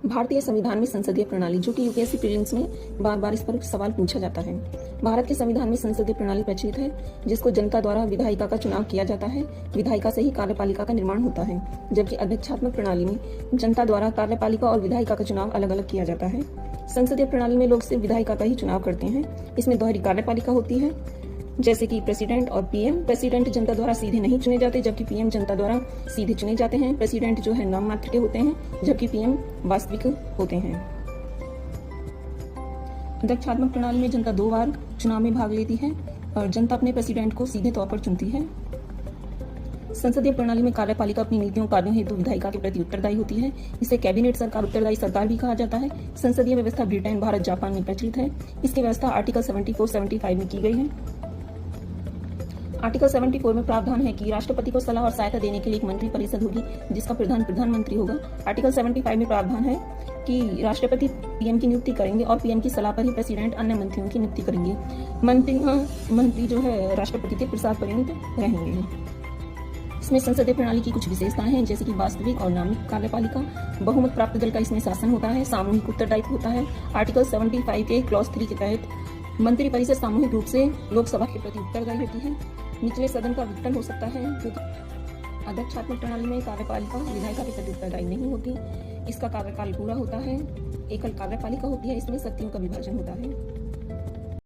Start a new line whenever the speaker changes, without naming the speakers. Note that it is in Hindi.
भारतीय संविधान में संसदीय प्रणाली, जो कि यूपीएससी प्रीलिम्स में बार बार इस पर सवाल पूछा जाता है। भारत के संविधान में संसदीय प्रणाली प्रचलित है, जिसको जनता द्वारा विधायिका का चुनाव किया जाता है। विधायिका से ही कार्यपालिका का निर्माण होता है, जबकि अध्यक्षात्मक प्रणाली में जनता द्वारा कार्यपालिका और विधायिका का चुनाव अलग अलग किया जाता है। संसदीय प्रणाली में लोग सिर्फ विधायिका का ही चुनाव करते हैं। इसमें दोहरी कार्यपालिका होती है, जैसे कि प्रेसिडेंट और पीएम। प्रेसिडेंट जनता द्वारा सीधे नहीं चुने जाते, जबकि पीएम जनता द्वारा सीधे चुने जाते हैं। प्रेसिडेंट जो है नाम मात्र के होते हैं, जबकि पीएम वास्तविक होते हैं। अध्यक्षात्मक प्रणाली में जनता 2 बार चुनाव में भाग लेती है और जनता अपने प्रेसिडेंट को सीधे तौर पर चुनती है। संसदीय प्रणाली में कार्यपालिका अपनी नीतियों कार्यों हेतु विधायिका के प्रति उत्तरदायी होती है। इसे कैबिनेट सरकार, उत्तरदायी सरकार भी कहा जाता है। संसदीय व्यवस्था ब्रिटेन, भारत, जापान में प्रचलित है। इसकी व्यवस्था आर्टिकल 74-75 में की गई है। आर्टिकल 74 में प्रावधान है कि राष्ट्रपति को सलाह और सहायता देने के लिए एक मंत्री परिषद होगी, जिसका प्रधान प्रधानमंत्री होगा। आर्टिकल 75 में प्रावधान है कि राष्ट्रपति पीएम की नियुक्ति करेंगे और पीएम की सलाह पर ही प्रेसिडेंट अन्य मंत्रियों की नियुक्ति करेंगे। मंत्री जो है राष्ट्रपति के प्रसाद पर्यंत रहेंगे। इसमें संसदीय प्रणाली की कुछ विशेषताएं हैं, जैसे कि वास्तविक और नामिक कार्यपालिका, बहुमत प्राप्त दल का इसमें शासन होता है, सामूहिक उत्तरदायित्व होता है। आर्टिकल 75 के क्लॉज 3 के तहत मंत्री परिषद सामूहिक रूप से लोकसभा के प्रति उत्तरदायी होती है। निचले सदन का विघटन हो सकता है, क्योंकि अध्यक्षात्मक प्रणाली में कार्यपालिका विधायिका के प्रति उत्तरदायी नहीं होती। इसका कार्यकाल पूरा होता है। एकल कार्यपालिका होती है, इसमें शक्तियों का विभाजन होता है।